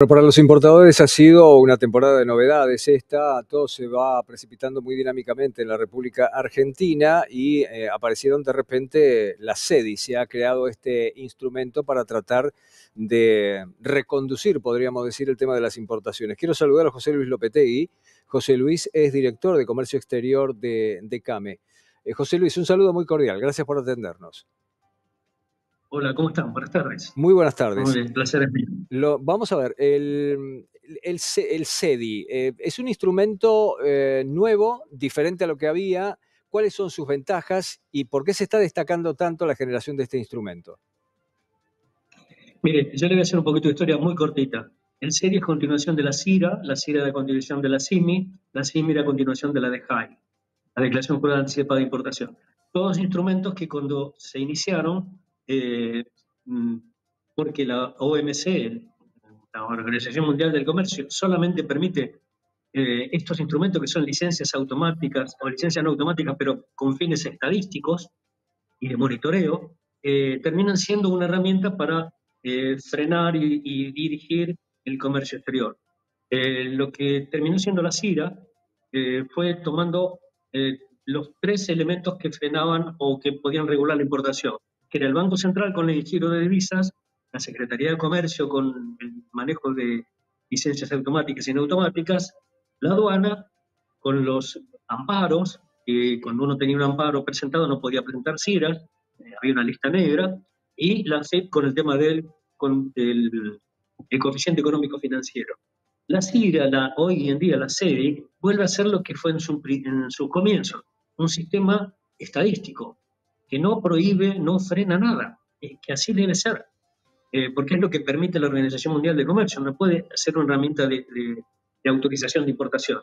Pero para los importadores ha sido una temporada de novedades esta, todo se va precipitando muy dinámicamente en la República Argentina y aparecieron de repente las SEDI, se ha creado este instrumento para tratar de reconducir, podríamos decir, el tema de las importaciones. Quiero saludar a José Luis Lopetegui. José Luis es director de Comercio Exterior de CAME. José Luis, un saludo muy cordial, gracias por atendernos. Hola, ¿cómo están? Buenas tardes. Muy buenas tardes. Muy bien, placer es mío. Vamos a ver, el SEDI es un instrumento nuevo, diferente a lo que había. ¿Cuáles son sus ventajas y por qué se está destacando tanto la generación de este instrumento? Mire, yo le voy a hacer un poquito de historia muy cortita. El SERI es continuación de la CIRA de continuación de la CIMI de continuación de la DEJAI, la Declaración Jurada Anticipada de Importación. Todos instrumentos que cuando se iniciaron, mm, porque la OMC, la Organización Mundial del Comercio, solamente permite estos instrumentos que son licencias automáticas o licencias no automáticas, pero con fines estadísticos y de monitoreo, terminan siendo una herramienta para frenar y dirigir el comercio exterior. Lo que terminó siendo la CIRA fue tomando los tres elementos que frenaban o que podían regular la importación, que era el Banco Central con el giro de divisas, la Secretaría de Comercio con el manejo de licencias automáticas y no automáticas, la aduana con los amparos, que cuando uno tenía un amparo presentado no podía presentar CIRAs, había una lista negra, y la FED con el tema el coeficiente económico financiero. La CIRA, hoy en día la SEDI, vuelve a ser lo que fue en su comienzo, un sistema estadístico que no prohíbe, no frena nada, que así debe ser, porque es lo que permite la Organización Mundial de Comercio, no puede ser una herramienta de autorización de importación.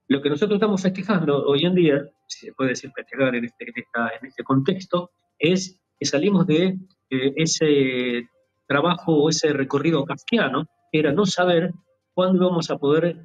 Lo que nosotros estamos festejando hoy en día, si se puede decir festejar en este contexto, es que salimos de ese trabajo o ese recorrido kafkiano, que era no saber cuándo íbamos a poder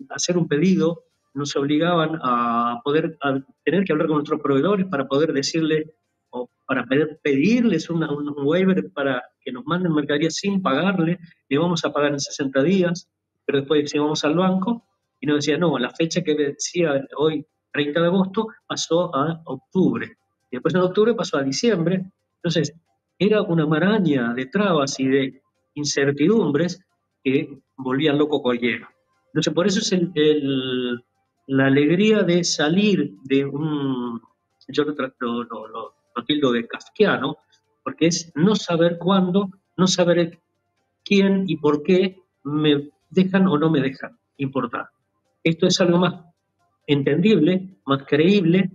hacer un pedido, nos obligaban a tener que hablar con nuestros proveedores para poder decirle o para pedirles un waiver para que nos manden mercadería sin pagarle, le vamos a pagar en 60 días, pero después si vamos al banco y nos decía, no, la fecha que decía hoy, 30 de agosto, pasó a octubre. Y después en octubre pasó a diciembre. Entonces, era una maraña de trabas y de incertidumbres que volvían loco cualquiera. Entonces, por eso es la alegría de salir de un, yo lo tildo de kafkiano, porque es no saber cuándo, no saber quién y por qué me dejan o no me dejan importar. Esto es algo más entendible, más creíble.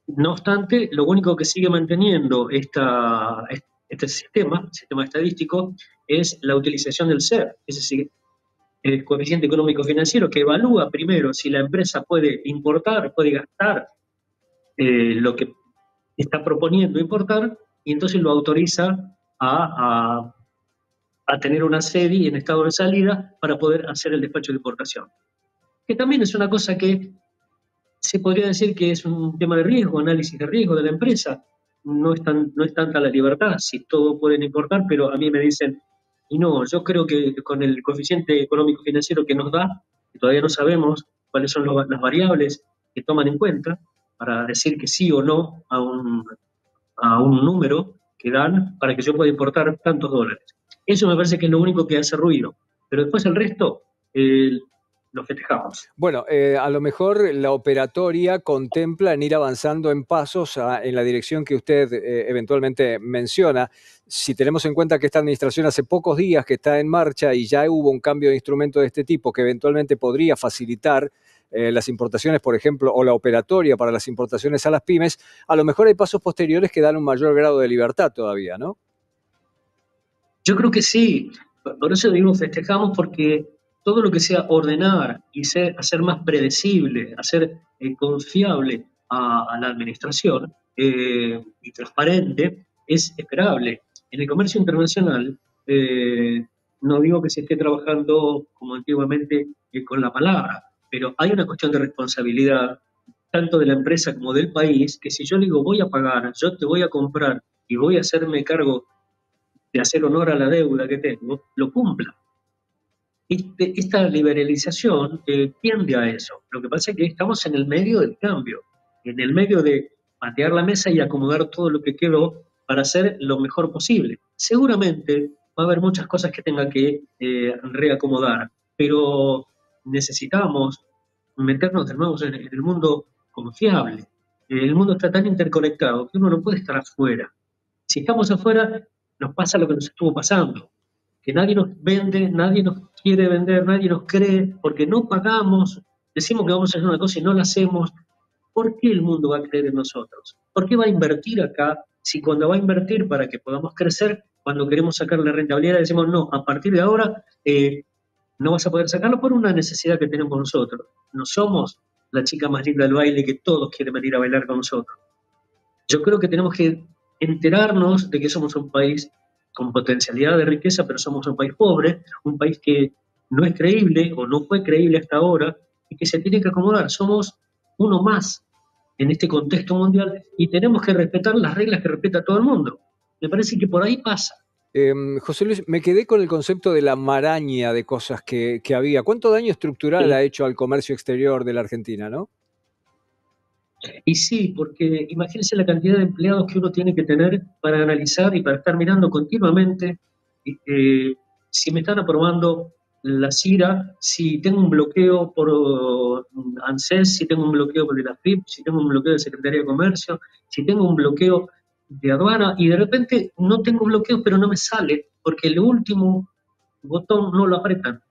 No obstante, lo único que sigue manteniendo este sistema estadístico, es la utilización del SER, es decir, el coeficiente económico financiero, que evalúa primero si la empresa puede importar, puede gastar lo que está proponiendo importar, y entonces lo autoriza a tener una SEDI en estado de salida para poder hacer el despacho de importación. Que también es una cosa que se podría decir que es un tema de riesgo, análisis de riesgo de la empresa. No es tanta la libertad, si todos pueden importar, pero a mí me dicen, y no, yo creo que con el coeficiente económico financiero que nos da, que todavía no sabemos cuáles son las variables que toman en cuenta para decir que sí o no a un número que dan para que yo pueda importar tantos dólares. Eso me parece que es lo único que hace ruido, pero después el resto lo festejamos. Bueno, a lo mejor la operatoria contempla en ir avanzando en pasos en la dirección que usted eventualmente menciona. Si tenemos en cuenta que esta administración hace pocos días que está en marcha y ya hubo un cambio de instrumento de este tipo que eventualmente podría facilitar las importaciones, por ejemplo, o la operatoria para las importaciones a las pymes, a lo mejor hay pasos posteriores que dan un mayor grado de libertad todavía, ¿no? Yo creo que sí, por eso digo festejamos, porque todo lo que sea ordenar y hacer más predecible, hacer confiable a la administración y transparente es esperable. En el comercio internacional, no digo que se esté trabajando como antiguamente con la palabra, pero hay una cuestión de responsabilidad tanto de la empresa como del país, que si yo le digo voy a pagar, yo te voy a comprar y voy a hacerme cargo de hacer honor a la deuda que tengo, lo cumpla. esta liberalización tiende a eso. Lo que pasa es que estamos en el medio del cambio, en el medio de patear la mesa y acomodar todo lo que quedó para hacer lo mejor posible. Seguramente va a haber muchas cosas que tenga que reacomodar, pero necesitamos meternos de nuevo en el mundo confiable. El mundo está tan interconectado que uno no puede estar afuera. Si estamos afuera, nos pasa lo que nos estuvo pasando, que nadie nos vende, nadie nos quiere vender, nadie nos cree, porque no pagamos, decimos que vamos a hacer una cosa y no la hacemos. ¿Por qué el mundo va a creer en nosotros? ¿Por qué va a invertir acá si cuando va a invertir para que podamos crecer, cuando queremos sacar la rentabilidad decimos, no, a partir de ahora no vas a poder sacarlo por una necesidad que tenemos nosotros? No somos la chica más linda del baile que todos quieren venir a bailar con nosotros. Yo creo que tenemos que enterarnos de que somos un país con potencialidad de riqueza, pero somos un país pobre, un país que no es creíble o no fue creíble hasta ahora y que se tiene que acomodar. Somos uno más en este contexto mundial y tenemos que respetar las reglas que respeta todo el mundo. Me parece que por ahí pasa. José Luis, me quedé con el concepto de la maraña de cosas que había. ¿Cuánto daño estructural Sí. ha hecho al comercio exterior de la Argentina, no? Y sí, porque imagínense la cantidad de empleados que uno tiene que tener para analizar y para estar mirando continuamente si me están aprobando la CIRA, si tengo un bloqueo por ANSES, si tengo un bloqueo por el AFIP, si tengo un bloqueo de Secretaría de Comercio, si tengo un bloqueo de aduana y de repente no tengo bloqueo pero no me sale porque el último botón no lo apretan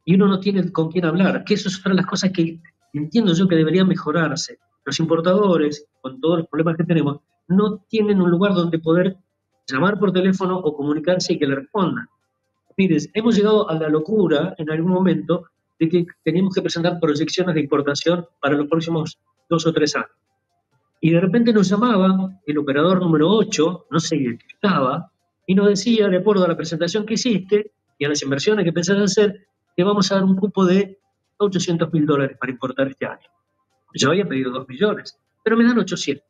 y uno no tiene con quién hablar, que esas son las cosas que entiendo yo que deberían mejorarse. Los importadores, con todos los problemas que tenemos, no tienen un lugar donde poder llamar por teléfono o comunicarse y que le respondan. Miren, hemos llegado a la locura en algún momento de que teníamos que presentar proyecciones de importación para los próximos 2 o 3 años. Y de repente nos llamaba el operador número 8, no sé qué estaba, y nos decía, de acuerdo a la presentación que hiciste y a las inversiones que pensás hacer, te vamos a dar un cupo de $800.000 para importar este año. Yo había pedido 2 millones, pero me dan 800.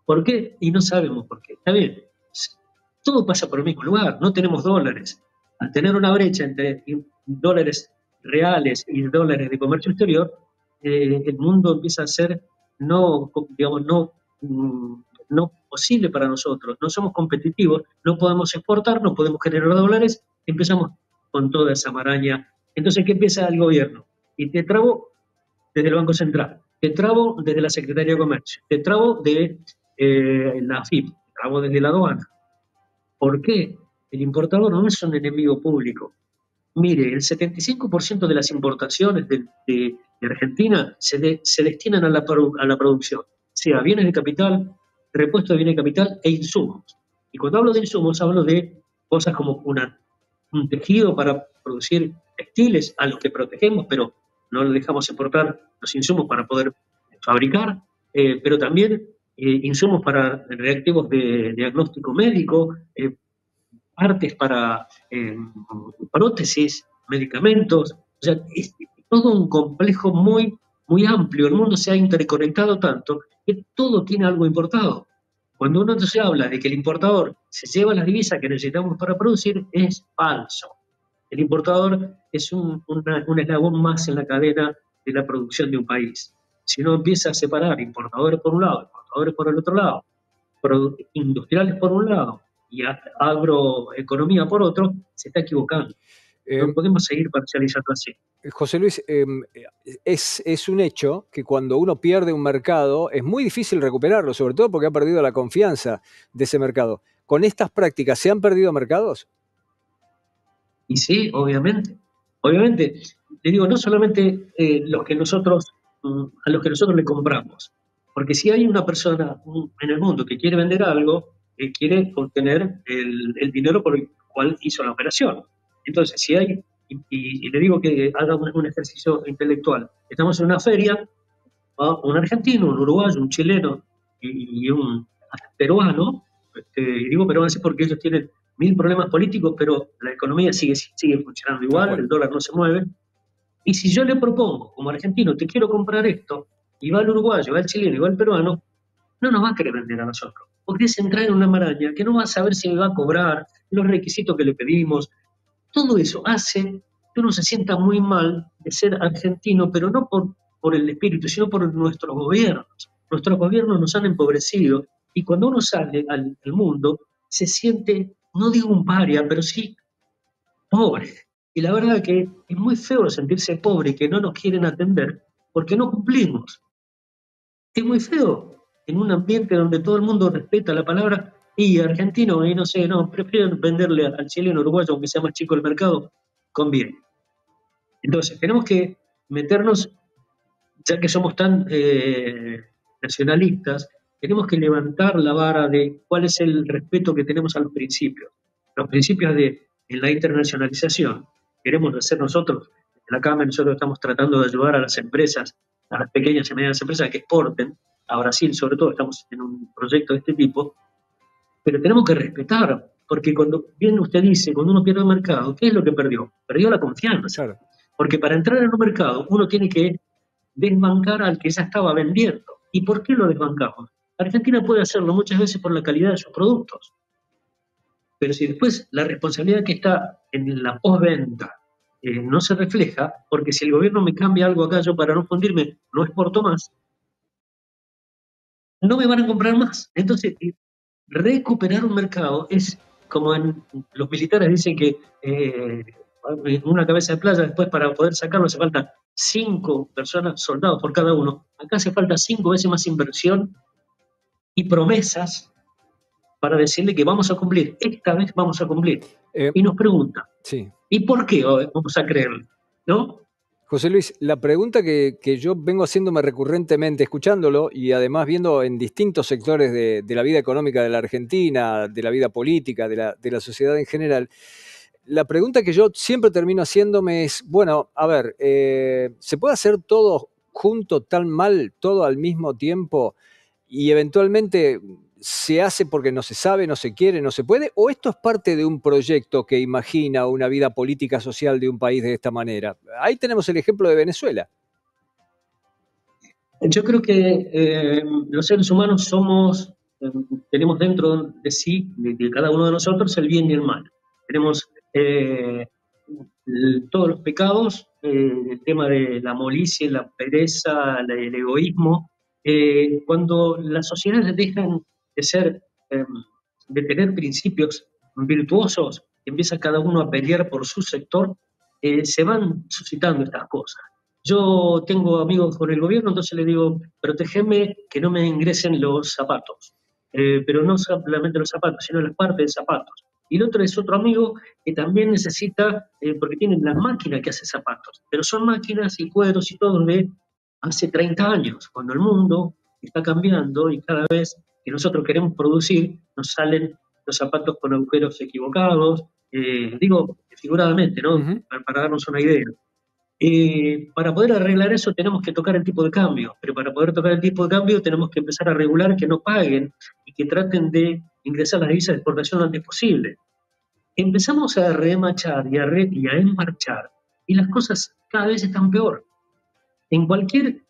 ¿Por qué? Y no sabemos por qué. Está bien, todo pasa por el mismo lugar, no tenemos dólares. Al tener una brecha entre dólares reales y dólares de comercio exterior, el mundo empieza a ser no, digamos, no posible para nosotros. No somos competitivos, no podemos exportar, no podemos generar dólares, empezamos con toda esa maraña. Entonces, ¿qué empieza el gobierno? Y te trabo desde el Banco Central, te trabo desde la Secretaría de Comercio, te trabo de la AFIP, te trabo desde la aduana. ¿Por qué? El importador no es un enemigo público. Mire, el 75% de las importaciones de Argentina se destinan a la producción, sea bienes de capital, repuesto de bienes de capital e insumos. Y cuando hablo de insumos, hablo de cosas como un tejido para producir textiles a los que protegemos, pero no le dejamos exportar los insumos para poder fabricar, pero también insumos para reactivos de diagnóstico médico, partes para prótesis, medicamentos, o sea, es todo un complejo muy, muy amplio. El mundo se ha interconectado tanto que todo tiene algo importado. Cuando uno se habla de que el importador se lleva las divisas que necesitamos para producir, es falso. El importador es un eslabón más en la cadena de la producción de un país. Si uno empieza a separar importadores por un lado, importadores por el otro lado, industriales por un lado y agroeconomía por otro, se está equivocando. No Eh, podemos seguir parcializando así. José Luis, es un hecho que cuando uno pierde un mercado es muy difícil recuperarlo, sobre todo porque ha perdido la confianza de ese mercado. ¿Con estas prácticas se han perdido mercados? Y sí, obviamente. Obviamente, le digo, no solamente a los que nosotros le compramos, porque si hay una persona en el mundo que quiere vender algo, quiere obtener el dinero por el cual hizo la operación. Entonces, si hay, y le digo que haga un ejercicio intelectual, estamos en una feria, va un argentino, un uruguayo, un chileno y un peruano, y digo peruano así porque ellos tienen mil problemas políticos, pero la economía sigue funcionando Tal igual, cual. el dólar no se mueve. Y si yo le propongo, como argentino, te quiero comprar esto, y va el uruguayo, va el chileno, y va el peruano, no nos va a querer vender a nosotros. Porque es entrar en una maraña que no va a saber si me va a cobrar, los requisitos que le pedimos. Todo eso hace que uno se sienta muy mal de ser argentino, pero no por el espíritu, sino por nuestros gobiernos. Nuestros gobiernos nos han empobrecido y cuando uno sale al mundo se siente, no digo un paria, pero sí pobre. Y la verdad que es muy feo sentirse pobre y que no nos quieren atender porque no cumplimos. Es muy feo en un ambiente donde todo el mundo respeta la palabra y argentino, y no sé, no, prefieren venderle al chileno uruguayo, aunque sea más chico el mercado, conviene. Entonces, tenemos que meternos, ya que somos tan nacionalistas, tenemos que levantar la vara de cuál es el respeto que tenemos a los principios. Los principios de la internacionalización. Queremos hacer nosotros, en la Cámara nosotros estamos tratando de ayudar a las empresas, a las pequeñas y medianas empresas que exporten, a Brasil sobre todo, estamos en un proyecto de este tipo, pero tenemos que respetar, porque cuando bien usted dice, cuando uno pierde el mercado, ¿qué es lo que perdió? Perdió la confianza. Claro. Porque para entrar en un mercado uno tiene que desbancar al que ya estaba vendiendo. ¿Y por qué lo desbancamos? Argentina puede hacerlo muchas veces por la calidad de sus productos. Pero si después la responsabilidad que está en la postventa no se refleja, porque si el gobierno me cambia algo acá, yo para no fundirme no exporto más, no me van a comprar más. Entonces, recuperar un mercado es como los militares dicen que una cabeza de playa después para poder sacarlo hace falta 5 personas, soldados por cada uno. Acá hace falta 5 veces más inversión y promesas para decirle que vamos a cumplir, esta vez vamos a cumplir. Y nos pregunta, sí. ¿Y por qué vamos a creerle? ¿No? José Luis, la pregunta que yo vengo haciéndome recurrentemente, escuchándolo y además viendo en distintos sectores de la vida económica de la Argentina, de la vida política, de la sociedad en general, la pregunta que yo siempre termino haciéndome es, bueno, a ver, ¿se puede hacer todo junto tan mal, todo al mismo tiempo y eventualmente se hace porque no se sabe, no se quiere, no se puede? ¿O esto es parte de un proyecto que imagina una vida política social de un país de esta manera? Ahí tenemos el ejemplo de Venezuela. Yo creo que los seres humanos tenemos dentro de sí, de cada uno de nosotros, el bien y el mal. Tenemos todos los pecados, el tema de la molicie, la pereza, el egoísmo. Cuando las sociedades dejan de ser, de tener principios virtuosos, empieza cada uno a pelear por su sector, se van suscitando estas cosas. Yo tengo amigos con el gobierno, entonces le digo, protégeme que no me ingresen los zapatos. Pero no solamente los zapatos, sino las partes de zapatos. Y el otro es otro amigo que también necesita, porque tienen la máquina que hace zapatos, pero son máquinas y cuadros y todo de hace 30 años, cuando el mundo está cambiando y cada vez que nosotros queremos producir, nos salen los zapatos con agujeros equivocados, digo figuradamente, ¿no? Para darnos una idea. Para poder arreglar eso tenemos que tocar el tipo de cambio, pero para poder tocar el tipo de cambio tenemos que empezar a regular que no paguen y que traten de ingresar las divisas de exportación lo antes posible. Empezamos a remachar y a enmarchar y las cosas cada vez están peor. En cualquier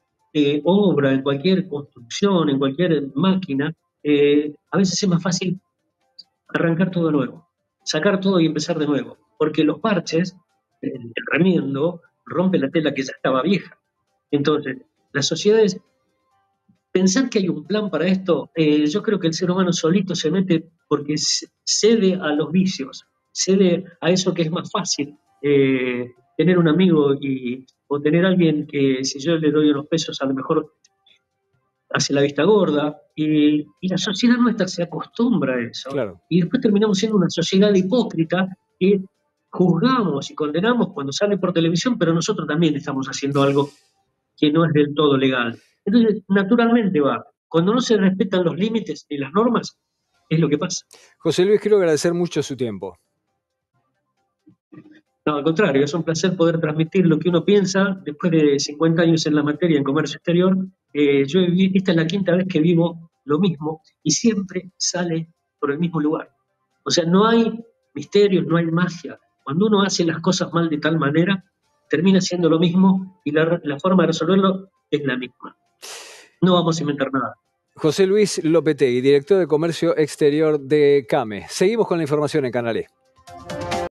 obra, en cualquier construcción, en cualquier máquina, a veces es más fácil arrancar todo de nuevo, sacar todo y empezar de nuevo, porque los parches, el remiendo, rompe la tela que ya estaba vieja. Entonces, las sociedades, pensar que hay un plan para esto, yo creo que el ser humano solito se mete porque cede a los vicios, cede a eso que es más fácil, tener un amigo o tener alguien que si yo le doy unos pesos a lo mejor hace la vista gorda, y la sociedad nuestra se acostumbra a eso. Claro. Y después terminamos siendo una sociedad hipócrita que juzgamos y condenamos cuando sale por televisión, pero nosotros también estamos haciendo algo que no es del todo legal. Entonces, naturalmente va. Cuando no se respetan los límites y las normas, es lo que pasa. José Luis, quiero agradecer mucho su tiempo. No, al contrario, es un placer poder transmitir lo que uno piensa después de 50 años en la materia en comercio exterior. Esta es la quinta vez que vivo lo mismo y siempre sale por el mismo lugar. O sea, no hay misterios, no hay magia. Cuando uno hace las cosas mal de tal manera, termina siendo lo mismo y la forma de resolverlo es la misma. No vamos a inventar nada. José Luis Lopetegui, director de Comercio Exterior de CAME. Seguimos con la información en Canal E.